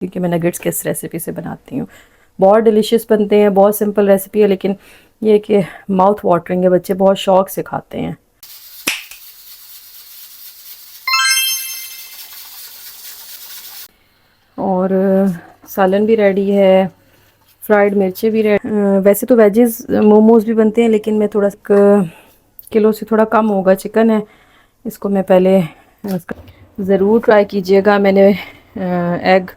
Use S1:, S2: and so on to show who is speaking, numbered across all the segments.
S1: क्योंकि मैं नगेट्स किस रेसिपी से बनाती हूँ। बहुत डिलीशियस बनते हैं, बहुत सिंपल रेसिपी है, लेकिन ये कि माउथ वाटरिंग है, बच्चे बहुत शौक से खाते हैं। और सालन भी रेडी है, फ्राइड मिर्चें भी रेडी। वैसे तो वेजेस मोमोज भी बनते हैं, लेकिन मैं थोड़ा किलो से थोड़ा कम होगा चिकन है। इसको मैं पहले ज़रूर ट्राई कीजिएगा। मैंने एग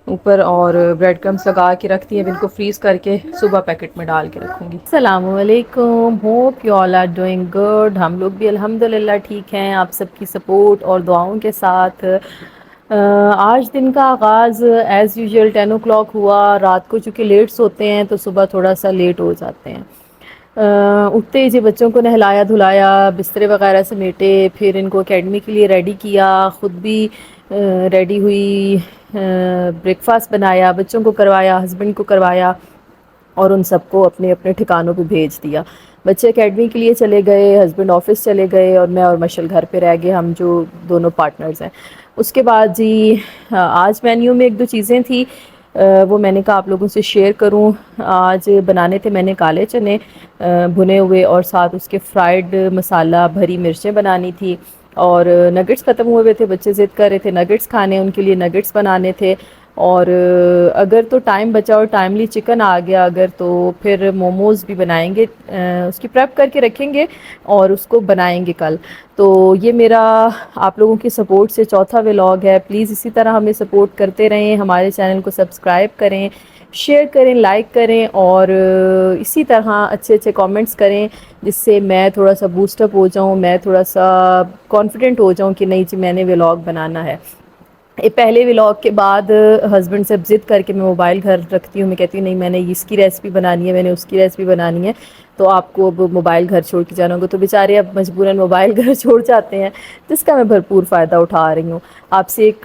S1: ऊपर और ब्रेड क्रम्स लगा के रख दिए, इनको फ्रीज़ करके सुबह पैकेट में डाल के रखूँगी। अस्सलामुअलैकुम, hope you all are doing good. हम लोग भी अल्हम्दुलिल्लाह ठीक हैं, आप सबकी सपोर्ट और दुआओं के साथ। आज दिन का आगाज़ एज़ यूजुअल 10 ओ क्लॉक हुआ। रात को चूँकि लेट सोते हैं तो सुबह थोड़ा सा लेट हो जाते हैं। उठते ही जी बच्चों को नहलाया धुलाया, बिस्तरे वगैरह समेटे, फिर इनको एकेडमी के लिए रेडी किया, ख़ुद भी रेडी हुई, ब्रेकफास्ट बनाया, बच्चों को करवाया, हस्बैंड को करवाया और उन सबको अपने अपने ठिकानों पे भेज दिया। बच्चे एकेडमी के लिए चले गए, हस्बैंड ऑफिस चले गए और मैं और मशल घर पे रह गए, हम जो दोनों पार्टनर्स हैं। उसके बाद जी आज मेन्यू में एक दो चीज़ें थी, वो मैंने कहा आप लोगों से शेयर करूं। आज बनाने थे मैंने काले चने भुने हुए, और साथ उसके फ्राइड मसाला भरी मिर्चें बनानी थी। और नगेट्स ख़त्म हुए हुए थे, बच्चे ज़िद कर रहे थे नगेट्स खाने, उनके लिए नगेट्स बनाने थे। और अगर तो टाइम बचा और टाइमली चिकन आ गया अगर, तो फिर मोमोज़ भी बनाएंगे, उसकी प्रेप करके रखेंगे और उसको बनाएंगे कल। तो ये मेरा आप लोगों की सपोर्ट से चौथा व्लॉग है। प्लीज़ इसी तरह हमें सपोर्ट करते रहें, हमारे चैनल को सब्सक्राइब करें, शेयर करें, लाइक करें और इसी तरह अच्छे अच्छे कमेंट्स करें, जिससे मैं थोड़ा सा बूस्टअप हो जाऊँ, मैं थोड़ा सा कॉन्फिडेंट हो जाऊँ कि नहीं जी मैंने व्लॉग बनाना है। ये पहले व्लॉग के बाद हस्बैंड से ज़िद करके मैं मोबाइल घर रखती हूँ, मैं कहती हूँ नहीं मैंने इसकी रेसिपी बनानी है, मैंने उसकी रेसिपी बनानी है, तो आपको अब मोबाइल घर छोड़ के जाना होगा। तो बेचारे अब मजबूरन मोबाइल घर छोड़ जाते हैं, जिसका मैं भरपूर फ़ायदा उठा रही हूँ। आपसे एक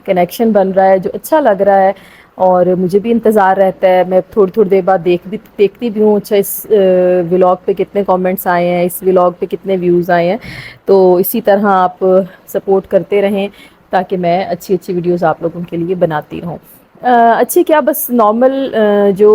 S1: कनेक्शन बन रहा है जो अच्छा लग रहा है, और मुझे भी इंतज़ार रहता है। मैं थोड़ी थोड़ी देर बाद देखती भी हूँ, अच्छा इस व्लॉग पे कितने कमेंट्स आए हैं, इस व्लॉग पे कितने व्यूज़ आए हैं। तो इसी तरह आप सपोर्ट करते रहें ताकि मैं अच्छी अच्छी वीडियोस आप लोगों के लिए बनाती रहूँ। अच्छी क्या, बस नॉर्मल जो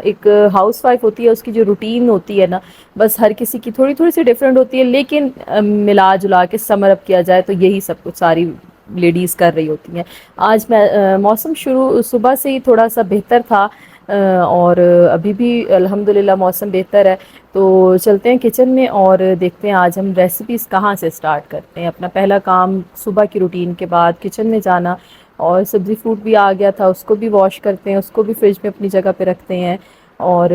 S1: एक हाउस वाइफ होती है उसकी जो रूटीन होती है ना, बस हर किसी की थोड़ी थोड़ी सी डिफरेंट होती है, लेकिन मिला जुला के समर अप किया जाए तो यही सब कुछ सारी लेडीज़ कर रही होती हैं। आज मैं मौसम शुरू सुबह से ही थोड़ा सा बेहतर था, और अभी भी अल्हम्दुलिल्लाह मौसम बेहतर है। तो चलते हैं किचन में और देखते हैं आज हम रेसिपीज़ कहाँ से स्टार्ट करते हैं। अपना पहला काम सुबह की रूटीन के बाद किचन में जाना, और सब्ज़ी फ्रूट भी आ गया था उसको भी वॉश करते हैं, उसको भी फ्रिज में अपनी जगह पे रखते हैं। और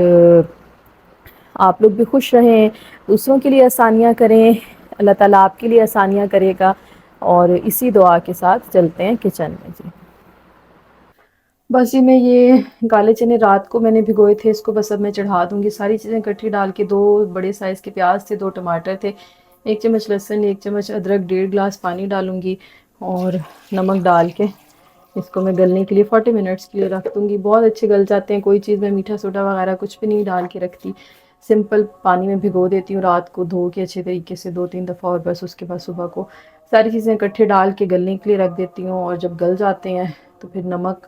S1: आप लोग भी खुश रहें, दूसरों के लिए आसानियाँ करें, अल्लाह ताला आपके लिए आसानियाँ करेगा। और इसी दुआ के साथ चलते हैं किचन में जी। बस जी मैं ये काले चने रात को मैंने भिगोए थे, इसको बस अब मैं चढ़ा दूंगी। सारी चीज़ें इकट्ठी डाल के, दो बड़े साइज़ के प्याज थे, दो टमाटर थे, एक चम्मच लहसुन, एक चम्मच अदरक, 1.5 गिलास पानी डालूंगी और नमक डाल के इसको मैं गलने के लिए 40 मिनट्स के लिए रख दूंगी। बहुत अच्छे गल जाते हैं। कोई चीज़ में मीठा सोडा वगैरह कुछ भी नहीं डाल के रखती, सिंपल पानी में भिगो देती हूँ रात को धो के अच्छे तरीके से 2-3 दफ़ा, और बस उसके बाद सुबह को सारी चीज़ें इकट्ठे डाल के गलने के लिए रख देती हूँ। और जब गल जाते हैं तो फिर नमक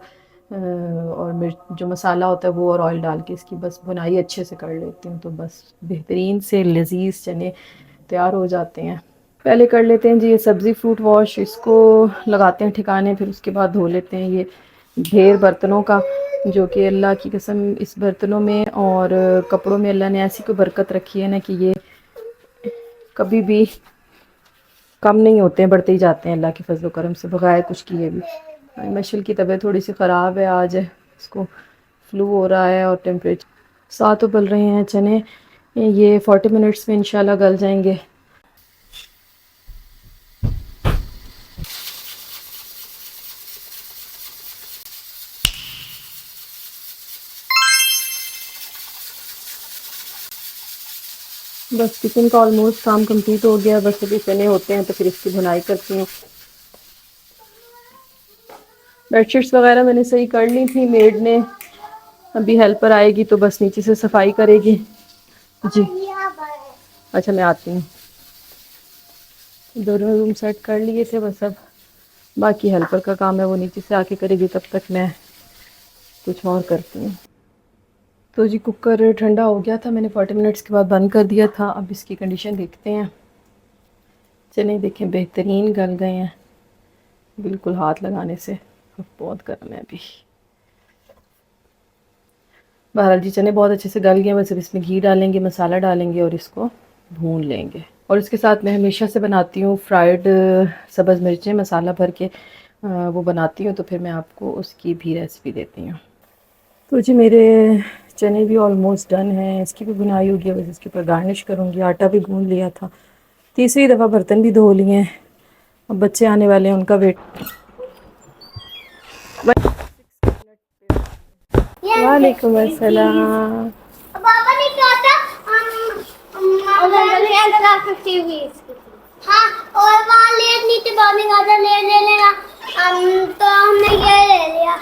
S1: और मिर्च जो मसाला होता है वो और ऑयल डाल के इसकी बस भुनाई अच्छे से कर लेती हूँ, तो बस बेहतरीन से लजीज चने तैयार हो जाते हैं। पहले कर लेते हैं जी ये सब्ज़ी फ्रूट वॉश, इसको लगाते हैं ठिकाने, फिर उसके बाद धो लेते हैं ये ढेर बर्तनों का, जो कि अल्लाह की कसम इस बर्तनों में और कपड़ों में अल्लाह ने ऐसी कोई बरकत रखी है ना कि ये कभी भी कम नहीं होते हैं, बढ़ते ही जाते हैं अल्लाह के फजल करम से बगैर कुछ किए भी। मशल की तबीयत थोड़ी सी ख़राब है आज, इसको फ्लू हो रहा है और टेम्परेचर। साथ उबल रहे हैं चने, ये 40 मिनट्स में इंशाल्लाह गल जाएंगे। बस किचन का ऑलमोस्ट काम कंप्लीट हो गया, बस अभी चने होते हैं तो फिर इसकी भुनाई करती हूँ। बेडशीट्स वगैरह मैंने सही कर ली थी मेड ने, अभी हेल्पर आएगी तो बस नीचे से सफाई करेगी जी। अच्छा मैं आती हूँ। दोनों रूम सेट कर लिए थे, बस अब बाकी हेल्पर का काम है, वो नीचे से आके करेगी, तब तक मैं कुछ और करती हूँ। तो जी कुकर ठंडा हो गया था, मैंने 40 मिनट्स के बाद बंद कर दिया था। अब इसकी कंडीशन देखते हैं। चने देखें बेहतरीन गल गए हैं, बिल्कुल हाथ लगाने से। अब बहुत गर्म है अभी। बहरहाल जी चने बहुत अच्छे से गल गए हैं, बस अब इसमें घी डालेंगे, मसाला डालेंगे और इसको भून लेंगे। और इसके साथ मैं हमेशा से बनाती हूँ फ्राइड सब्ज़ मिर्चें मसाला भर के वो बनाती हूँ, तो फिर मैं आपको उसकी भी रेसिपी देती हूँ। तो जी मेरे चने भी ऑलमोस्ट डन हैं, इसकी भी बुनाई होगी। बस इसके ऊपर गार्निश करूँगी। आटा भी गूंद लिया था, तीसरी दफ़ा बर्तन भी धो लिए हैं। अब बच्चे आने वाले हैं, उनका वेट। वालेकुम अस्सलाम।
S2: पापा ने कहा था हम एक्स्ट्रा 50 वीक्स। हाँ, और वहाँ ले नीचे बॉर्निंग आधा ले ले लेना। तो हमने ये ले लिया,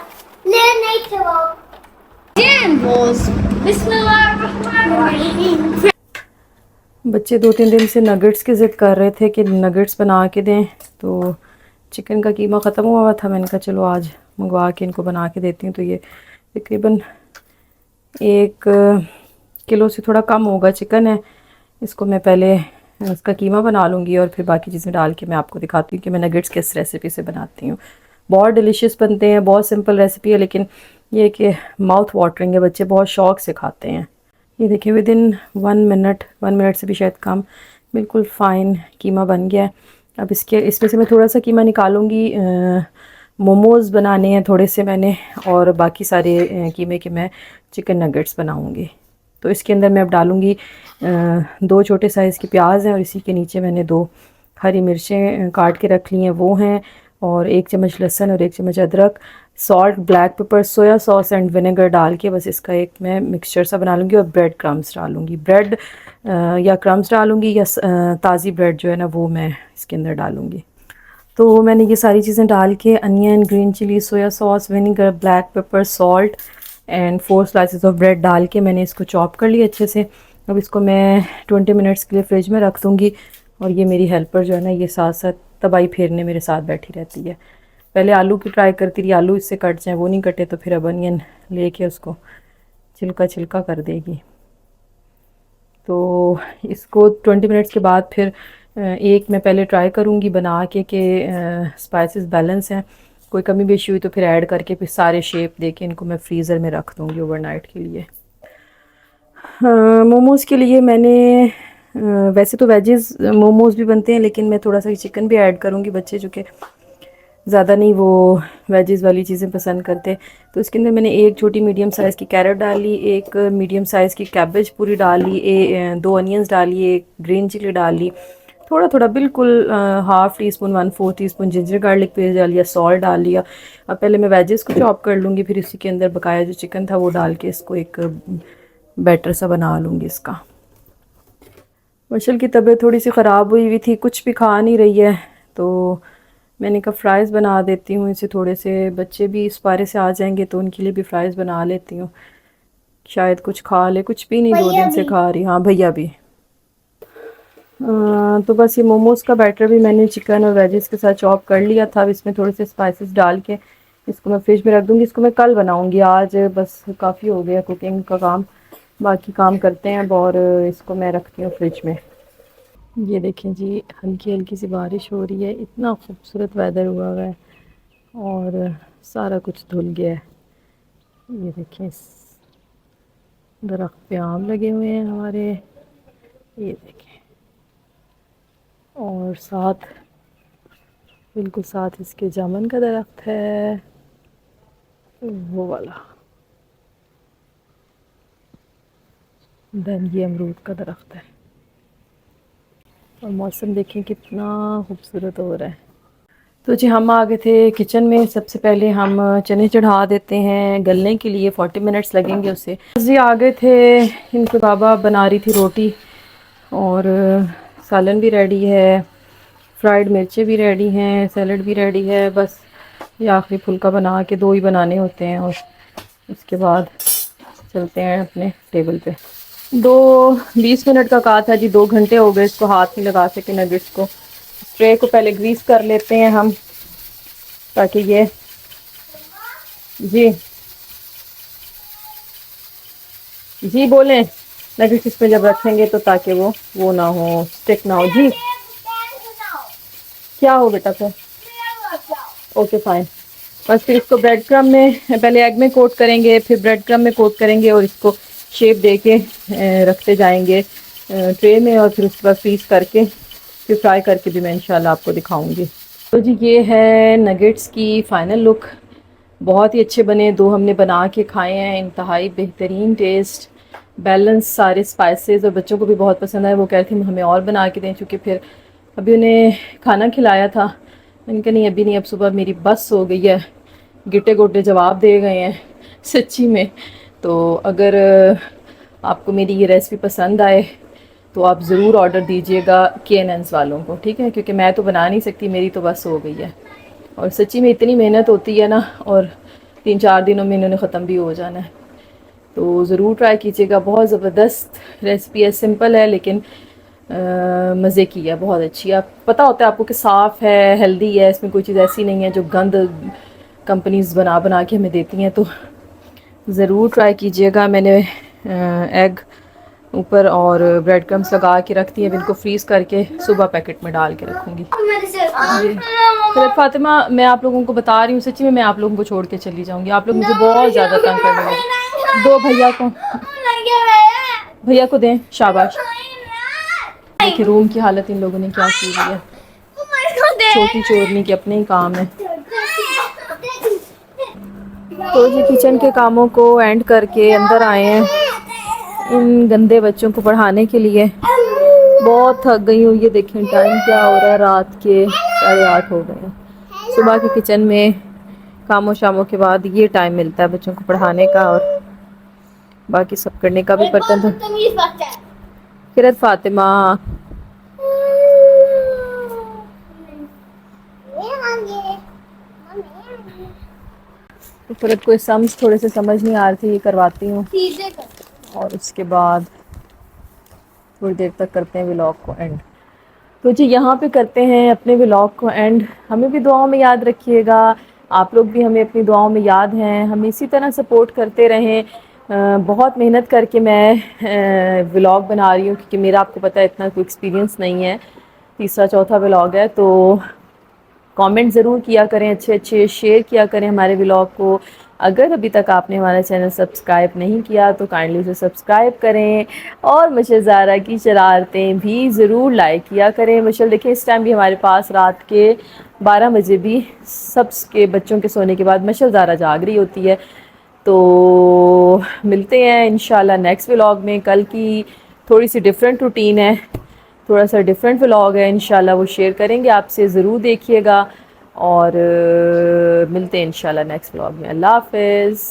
S2: ले नहीं थे वो जैम्बोस। बिस्मिल्लाहिर्रहमानिर्रहीम।
S1: बच्चे 2-3 दिन से नगेट्स की ज़िद कर रहे थे कि नगेट्स बना के दें, तो चिकन का कीमा ख़त्म हुआ था। मैंने कहा चलो आज मंगवा के इनको बना के देती हूँ। तो ये तकरीबन 1 किलो से थोड़ा कम होगा चिकन है। इसको मैं पहले इसका कीमा बना लूँगी और फिर बाकी चीज़ें डाल के मैं आपको दिखाती हूँ कि मैं नगेट्स किस रेसिपी से बनाती हूँ। बहुत डिलीशियस बनते हैं, बहुत सिंपल रेसिपी है, लेकिन ये कि माउथ वाटरिंग है, बच्चे बहुत शौक़ से खाते हैं। ये देखिए विद इन 1 मिनट से भी शायद कम, बिल्कुल फ़ाइन कीमा बन गया है। अब इसमें से मैं थोड़ा सा कीमा निकालूंगी। मोमोज़ बनाने हैं थोड़े से मैंने, और बाकी सारे कीमे के मैं चिकन नगेट्स बनाऊंगी। तो इसके अंदर मैं अब डालूंगी 2 छोटे साइज़ की प्याज हैं, और इसी के नीचे मैंने 2 हरी मिर्चें काट के रख ली हैं, वो हैं, और 1 चम्मच लहसुन और 1 चम्मच अदरक, salt, black pepper, soya sauce and vinegar डाल के बस इसका एक मैं मिक्सचर सा बना लूँगी। और ब्रेड क्रम्स डालूँगी, ब्रेड या क्रम्स डालूँगी, या ताज़ी ब्रेड जो है ना वो मैं इसके अंदर डालूँगी। तो मैंने ये सारी चीज़ें डाल के onion, green chilli, soya sauce, vinegar, black pepper, salt and 4 slices of bread डाल के मैंने इसको चॉप कर लिया अच्छे से। अब इसको मैं 20 मिनट्स के लिए फ्रिज में रख दूँगी। और ये मेरी हेल्पर जो है ना, ये साथ साथ तबाई फेरने मेरे साथ बैठी रहती है। पहले आलू की ट्राई करती रही, आलू इससे कट जाए, वो नहीं कटे तो फिर अब अनियन लेके उसको छिलका छिलका कर देगी। तो इसको 20 मिनट्स के बाद फिर एक मैं पहले ट्राई करूँगी बना के कि स्पाइसेस बैलेंस हैं, कोई कमी बेशी हुई तो फिर ऐड करके फिर सारे शेप दे के इनको मैं फ्रीज़र में रख दूँगी ओवरनाइट के लिए। मोमोज़ के लिए मैंने वैसे तो वेजेस मोमोज़ भी बनते हैं, लेकिन मैं थोड़ा सा चिकन भी ऐड करूँगी। बच्चे जो कि ज़्यादा नहीं वो वेजेस वाली चीज़ें पसंद करते। तो इसके अंदर मैंने 1 छोटी मीडियम साइज़ की कैरेट डाली, 1 मीडियम साइज़ की कैबेज पूरी डाली, 2 अनियंस डाली, 1 ग्रीन चिली डाली, थोड़ा थोड़ा बिल्कुल half tea spoon 1/4 teaspoon ginger garlic paste डाल लिया, सॉल्ट डाल लिया। अब पहले मैं वेजेस को चॉप कर लूँगी, फिर इसी के अंदर बकाया जो चिकन था वो डाल के इसको एक बैटर सा बना लूँगी इसका। मशल की तबीयत थोड़ी सी ख़राब हुई थी, कुछ भी खा नहीं रही है, तो मैंने कहा फ़्राइज़ बना देती हूँ इसे। थोड़े से बच्चे भी इस पारे से आ जाएंगे तो उनके लिए भी फ़्राइज़ बना लेती हूँ, शायद कुछ खा ले। कुछ भी नहीं, 2 दिन से खा रही। हाँ भैया भी। तो बस ये मोमोज़ का बैटर भी मैंने चिकन और वेजेस के साथ चॉप कर लिया था। अब इसमें थोड़े से स्पाइसेस डाल के इसको मैं फ्रिज में रख दूँगी। इसको मैं कल बनाऊँगी, आज बस काफ़ी हो गया कुकिंग का काम, बाकी काम करते हैं। और इसको मैं रखती हूँ फ्रिज में। ये देखें जी हल्की हल्की सी बारिश हो रही है, इतना खूबसूरत वेदर हुआ है और सारा कुछ धुल गया है। ये देखें इस दरख्त पे आम लगे हुए हैं हमारे, ये देखें, और साथ बिल्कुल साथ इसके जामुन का दरख्त है, वो वाला। देन ये अमरूद का दरख्त है। और मौसम देखें कितना खूबसूरत हो रहा है। तो जी हम आ गए थे किचन में। सबसे पहले हम चने चढ़ा देते हैं गलने के लिए, 40 मिनट्स लगेंगे उसे। जी आ गए थे, इनके बाबा बना रही थी रोटी, और सालन भी रेडी है, फ्राइड मिर्चें भी रेडी हैं, सैलड भी रेडी है। बस ये आखिरी फुल्का बना के 2 ही बनाने होते हैं, और उसके बाद चलते हैं अपने टेबल पे। 2-20 मिनट का कहा था जी, 2 घंटे हो गए इसको हाथ नहीं लगा सके नगेट्स को। ट्रे को पहले ग्रीस कर लेते हैं हम। ताकि ये, जी जी बोलें, नगेट्स इसमें जब रखेंगे तो ताकि वो ना हो, स्टिक ना हो। जी क्या हो बेटा फिर? Okay fine. बस फिर इसको ब्रेड क्रम में, पहले एग में कोट करेंगे, फिर ब्रेड क्रम में कोट करेंगे और इसको शेप दे के रखते जाएंगे ट्रे में, और फिर उसके बाद फ्रीज करके फिर फ्राई करके भी मैं इंशाल्लाह आपको दिखाऊंगी। तो जी ये है नगेट्स की फ़ाइनल लुक। बहुत ही अच्छे बने, दो हमने बना के खाए हैं, इंतहाई बेहतरीन टेस्ट, बैलेंस, सारे स्पाइसेस, और बच्चों को भी बहुत पसंद आए। वो कह रहे थे हमें और बना के दें, क्योंकि फिर अभी उन्हें खाना खिलाया था। मैंने कहा नहीं अभी नहीं, अब सुबह मेरी बस हो गई है, गिट्टे गोटे जवाब दे गए हैं सच्ची में। तो अगर आपको मेरी ये रेसिपी पसंद आए तो आप ज़रूर ऑर्डर दीजिएगा KNN's वालों को, ठीक है, क्योंकि मैं तो बना नहीं सकती, मेरी तो बस हो गई है। और सच्ची में इतनी मेहनत होती है ना, और 3-4 दिनों में इन्होंने ख़त्म भी हो जाना है। तो ज़रूर ट्राई कीजिएगा, बहुत ज़बरदस्त रेसिपी है, सिंपल है लेकिन मज़े की है, बहुत अच्छी है। पता होता है आपको कि साफ़ है, हेल्दी है, इसमें कोई चीज़ ऐसी नहीं है जो गंद कंपनीज़ बना बना के हमें देती हैं। तो ज़रूर ट्राई कीजिएगा। मैंने एग ऊपर और ब्रेड क्रम्स लगा के रख दिए, अब इनको फ्रीज़ करके सुबह पैकेट में डाल के रखूँगी। फिर फातिमा, मैं आप लोगों को बता रही हूँ, सच्ची में मैं आप लोगों को छोड़ के चली जाऊँगी, आप लोग मुझे बहुत ज़्यादा तंग करने लगे। दो भैया को दें, शाबाश। देखिए रूम की हालत इन लोगों ने क्या की हुई है, छोटी चोरनी के अपने ही काम है। तो जी किचन के कामों को एंड करके अंदर आए हैं इन गंदे बच्चों को पढ़ाने के लिए। बहुत थक गई हूँ, ये देखें टाइम क्या हो रहा है, रात के 8:30 हो गए हैं। सुबह के किचन में कामों शामों के बाद ये टाइम मिलता है बच्चों को पढ़ाने का, और बाकी सब करने का भी बर्तन तो। किरत फातिमा, तो फिर कोई सम्स थोड़े से समझ नहीं आ रही थी, ये करवाती हूँ और उसके बाद थोड़ी देर तक करते हैं व्लॉग को एंड। तो जी यहाँ पे करते हैं अपने व्लॉग को एंड। हमें भी दुआओं में याद रखिएगा, आप लोग भी हमें अपनी दुआओं में याद हैं, हम इसी तरह सपोर्ट करते रहें। बहुत मेहनत करके मैं व्लॉग बना रही हूँ, क्योंकि मेरा आपको पता है इतना कोई एक्सपीरियंस नहीं है, तीसरा चौथा व्लॉग है। तो कमेंट ज़रूर किया करें, अच्छे अच्छे शेयर किया करें हमारे व्लॉग को। अगर अभी तक आपने हमारा चैनल सब्सक्राइब नहीं किया तो काइंडली उसे सब्सक्राइब करें, और मशल ज़ारा की शरारतें भी ज़रूर लाइक किया करें। मशल देखिए इस टाइम भी हमारे पास रात के 12 बजे भी सबके बच्चों के सोने के बाद मशल ज़ारा जाग रही होती है। तो मिलते हैं इंशाल्लाह नेक्स्ट व्लॉग में। कल की थोड़ी सी डिफरेंट रूटीन है, थोड़ा सा डिफरेंट व्लॉग है, इंशाल्लाह वो शेयर करेंगे आपसे, ज़रूर देखिएगा। और मिलते हैं इंशाल्लाह नेक्स्ट व्लॉग में। अल्लाह हाफ़िज़।